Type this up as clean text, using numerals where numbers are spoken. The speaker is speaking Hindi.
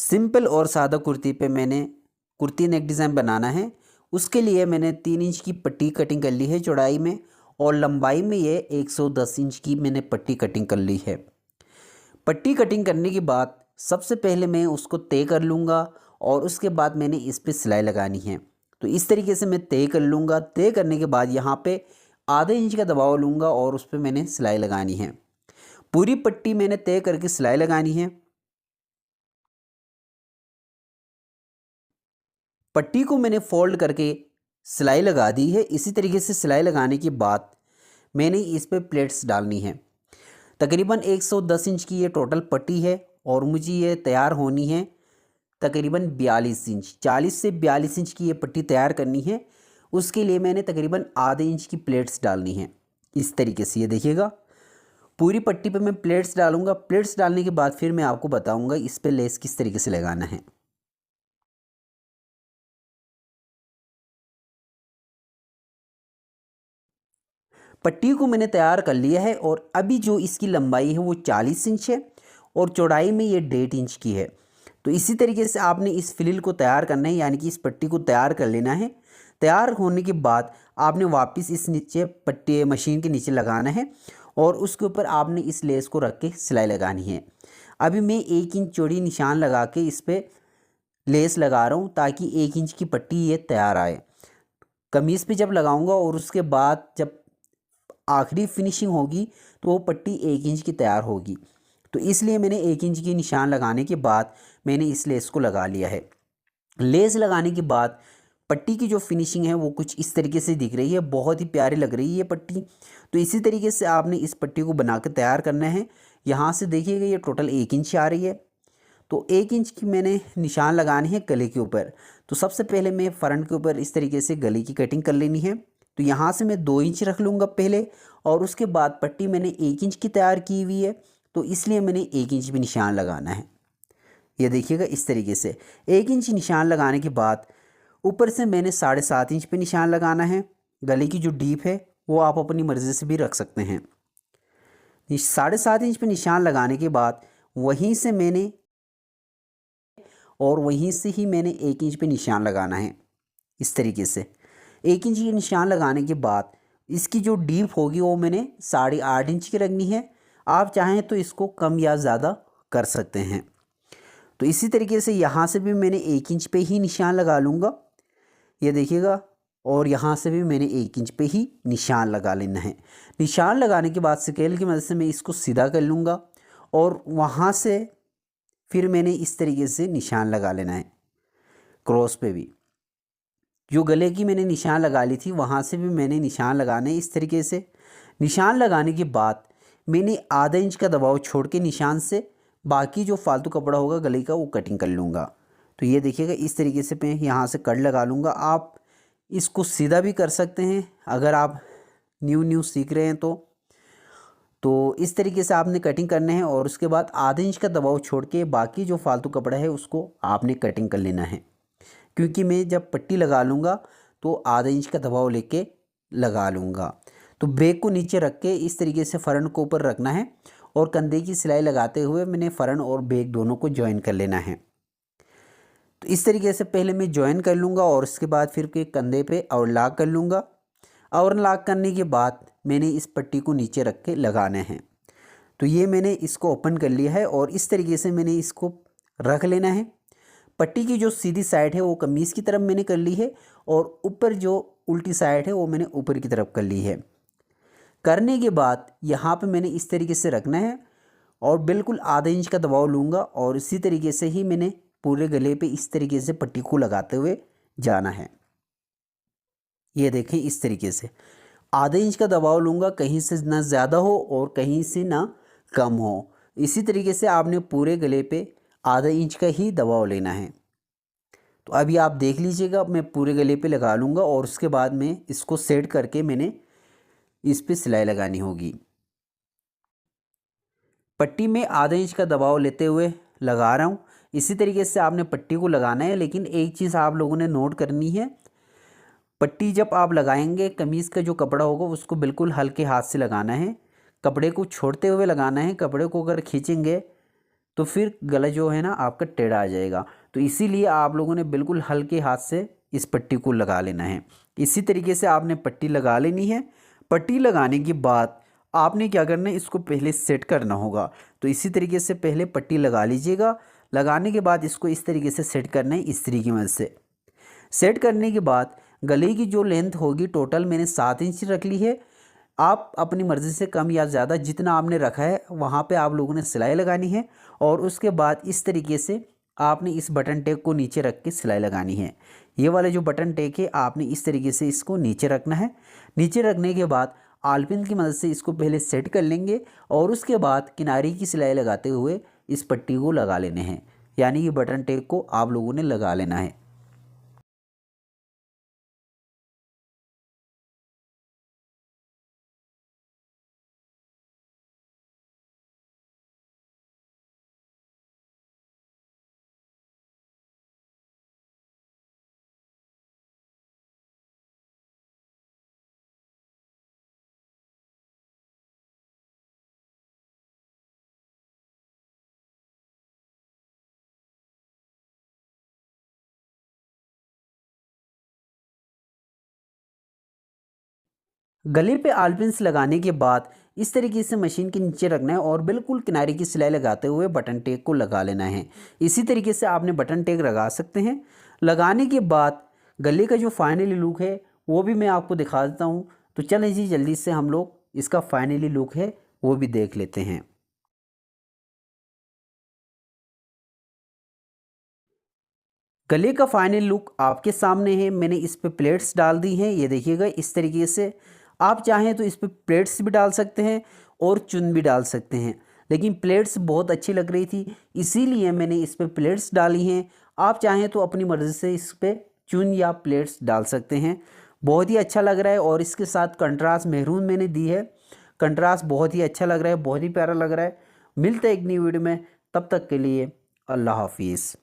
सिंपल और सादा कुर्ती पे मैंने कुर्ती नेक डिज़ाइन बनाना है। उसके लिए मैंने 3 इंच की पट्टी कटिंग कर ली है चौड़ाई में, और लंबाई में ये 110 इंच की मैंने पट्टी कटिंग कर ली है। पट्टी कटिंग करने के बाद सबसे पहले मैं उसको तय कर लूँगा, और उसके बाद मैंने इस पे सिलाई लगानी है। तो इस तरीके से मैं तय कर लूँगा। तय करने के बाद यहाँ पे आधे इंच का दबाव लूँगा और उस पे मैंने सिलाई लगानी है। पूरी पट्टी मैंने तय करके सिलाई लगानी है। पट्टी को मैंने फोल्ड करके सिलाई लगा दी है। इसी तरीके से सिलाई लगाने के बाद मैंने इस पे प्लेट्स डालनी है। तकरीबन 110 इंच की ये टोटल पट्टी है, और मुझे ये तैयार होनी है तकरीबन 42 इंच। 40 से 42 इंच की ये पट्टी तैयार करनी है। उसके लिए मैंने तकरीबन आधे इंच की प्लेट्स डालनी है। इस तरीके से ये देखिएगा, पूरी पट्टी पे मैं प्लेट्स डालूंगा। प्लेट्स डालने के बाद फिर मैं आपको बताऊंगा इस पे लेस किस तरीके से लगाना है। पट्टी को मैंने तैयार कर लिया है, और अभी जो इसकी लंबाई है वो 40 इंच है, और चौड़ाई में ये 1.5 इंच की है। तो इसी तरीके से आपने इस फ्रिल को तैयार करना है, यानी कि इस पट्टी को तैयार कर लेना है। तैयार होने के बाद आपने वापस इस नीचे पट्टी मशीन के नीचे लगाना है, और उसके ऊपर आपने इस लेस को रख के सिलाई लगानी है। अभी मैं 1 इंच चौड़ी निशान लगा के इस पर लेस लगा रहा हूँ, ताकि 1 इंच की पट्टी ये तैयार आए। कमीज़ पे जब लगाऊंगा और उसके बाद जब आखिरी फिनिशिंग होगी तो वो पट्टी 1 इंच की तैयार होगी। तो इसलिए मैंने 1 इंच की निशान लगाने के बाद मैंने इस लेस को लगा लिया है। लेस लगाने के बाद पट्टी की जो फिनिशिंग है वो कुछ इस तरीके से दिख रही है, बहुत ही प्यारी लग रही है ये पट्टी। तो इसी तरीके से आपने इस पट्टी को बना के तैयार करना है। यहाँ से देखिएगा ये टोटल 1 इंच आ रही है। तो 1 इंच की मैंने निशान लगानी है गले के ऊपर। तो सबसे पहले मैं फ्रंट के ऊपर इस तरीके से गले की कटिंग कर लेनी है। तो यहाँ से मैं 2 इंच रख लूँगा पहले, और उसके बाद पट्टी मैंने 1 इंच की तैयार की हुई है, तो इसलिए मैंने 1 इंच भी निशान लगाना है। ये देखिएगा इस तरीके से 1 इंच निशान लगाने के बाद ऊपर से मैंने 7.5 इंच पे निशान लगाना है। गले की जो डीप है वो आप अपनी मर्ज़ी से भी रख सकते हैं। 7.5 इंच पे निशान लगाने के बाद वहीं से मैंने ही मैंने 1 इंच पे निशान लगाना है। इस तरीके से 1 इंच की निशान लगाने के बाद इसकी जो डीप होगी वो मैंने 8.5 इंच की रखनी है। आप चाहें तो इसको कम या ज़्यादा कर सकते हैं। तो इसी तरीके से यहाँ से भी मैंने 1 इंच पे ही निशान लगा लूँगा, ये देखिएगा, और यहाँ से भी मैंने 1 इंच पे ही निशान लगा लेना है। निशान लगाने के बाद स्केल की मदद से मैं इसको सीधा कर लूँगा, और वहाँ से फिर मैंने इस तरीके से निशान लगा लेना है। क्रॉस पे भी जो गले की मैंने निशान लगा ली थी वहाँ से भी मैंने निशान लगाने इस तरीके से। निशान लगाने के बाद मैंने आधा इंच का दबाव छोड़ के निशान से बाकी जो फालतू कपड़ा होगा गले का वो कटिंग कर लूँगा। तो ये देखिएगा इस तरीके से मैं यहाँ से कट लगा लूँगा। आप इसको सीधा भी कर सकते हैं अगर आप न्यू सीख रहे हैं तो इस तरीके से आपने कटिंग करना है, और उसके बाद आधे इंच का दबाव छोड़ के बाकी जो फालतू कपड़ा है उसको आपने कटिंग कर लेना है। क्योंकि मैं जब पट्टी लगा लूँगा तो आधे इंच का दबाव लेके लगा लूँगा। तो बैक को नीचे रख के इस तरीके से फ्रंट को ऊपर रखना है, और कंधे की सिलाई लगाते हुए मैंने फ्रंट और बैक दोनों को ज्वाइन कर लेना है। तो इस तरीके से पहले मैं ज्वाइन कर लूँगा, और उसके बाद फिर के कंधे पे और लॉक कर लूँगा। और लॉक करने के बाद मैंने इस पट्टी को नीचे रख के लगाना है। तो ये मैंने इसको ओपन कर लिया है, और इस तरीके से मैंने इसको रख लेना है। पट्टी की जो सीधी साइड है वो कमीज़ की तरफ मैंने कर ली है, और ऊपर जो उल्टी साइड है वो मैंने ऊपर की तरफ कर ली है। करने के बाद यहाँ पे मैंने इस तरीके से रखना है, और बिल्कुल आधे इंच का दबाव लूँगा, और इसी तरीके से ही मैंने पूरे गले पे इस तरीके से पट्टी को लगाते हुए जाना है। ये देखें इस तरीके से आधे इंच का दबाव लूँगा, कहीं से ना ज़्यादा हो और कहीं से ना कम हो। इसी तरीके से आपने पूरे गले पे आधे इंच का ही दबाव लेना है। तो अभी आप देख लीजिएगा, मैं पूरे गले पे लगा लूँगा, और उसके बाद मैं इसको सेट करके मैंने इस पे सिलाई लगानी होगी। पट्टी में आधे इंच का दबाव लेते हुए लगा रहा हूँ। इसी तरीके से आपने पट्टी को लगाना है, लेकिन एक चीज़ आप लोगों ने नोट करनी है, पट्टी जब आप लगाएंगे कमीज़ का जो कपड़ा होगा उसको बिल्कुल हल्के हाथ से लगाना है। कपड़े को छोड़ते हुए लगाना है। कपड़े को अगर खींचेंगे तो फिर गला जो है ना आपका टेढ़ा आ जाएगा। तो इसीलिए आप लोगों ने बिल्कुल हल्के हाथ से इस पट्टी को लगा लेना है। इसी तरीके से आपने पट्टी लगा लेनी है। पट्टी लगाने के बाद आपने क्या करना है, इसको पहले सेट करना होगा। तो इसी तरीके से पहले पट्टी लगा लीजिएगा। लगाने के बाद इसको इस तरीके से सेट करना है, इस्त्री की मदद से। सेट करने के बाद गले की जो लेंथ होगी टोटल मैंने 7 इंच रख ली है। आप अपनी मर्ज़ी से कम या ज़्यादा जितना आपने रखा है वहाँ पे आप लोगों ने सिलाई लगानी है। और उसके बाद इस तरीके से आपने इस बटन टेक को नीचे रख के सिलाई लगानी है। ये वाले जो बटन टेक है आपने इस तरीके से इसको नीचे रखना है। नीचे रखने के बाद आलपिन की मदद से इसको पहले सेट कर लेंगे और उसके बाद किनारे की सिलाई लगाते हुए इस पट्टी को लगा लेने हैं, यानी कि बटन टेक को आप लोगों ने लगा लेना है। गले पे आलपिन्स लगाने के बाद इस तरीके से मशीन के नीचे रखना है और बिल्कुल किनारे की सिलाई लगाते हुए बटन टेक को लगा लेना है। इसी तरीके से आपने बटन टेक लगा सकते हैं। लगाने के बाद गले का जो फाइनली लुक है वो भी मैं आपको दिखा देता हूँ। तो चलें जी, जल्दी से हम लोग इसका फाइनली लुक है वो भी देख लेते हैं। गले का फाइनल लुक आपके सामने है। मैंने इस पे प्लेट्स डाल दी हैं, ये देखिएगा इस तरीके से। आप चाहें तो इस पे प्लेट्स भी डाल सकते हैं और चुन भी डाल सकते हैं, लेकिन प्लेट्स बहुत अच्छी लग रही थी इसीलिए मैंने इस पे प्लेट्स डाली हैं। आप चाहें तो अपनी मर्ज़ी से इस पे चुन या प्लेट्स डाल सकते हैं। बहुत ही अच्छा लग रहा है और इसके साथ कंट्रास्ट मेहरून मैंने दी है। कंट्रास्ट बहुत ही अच्छा लग रहा है, बहुत ही प्यारा लग रहा है। मिलते हैं एक नई वीडियो में, तब तक के लिए अल्लाह हाफिज़।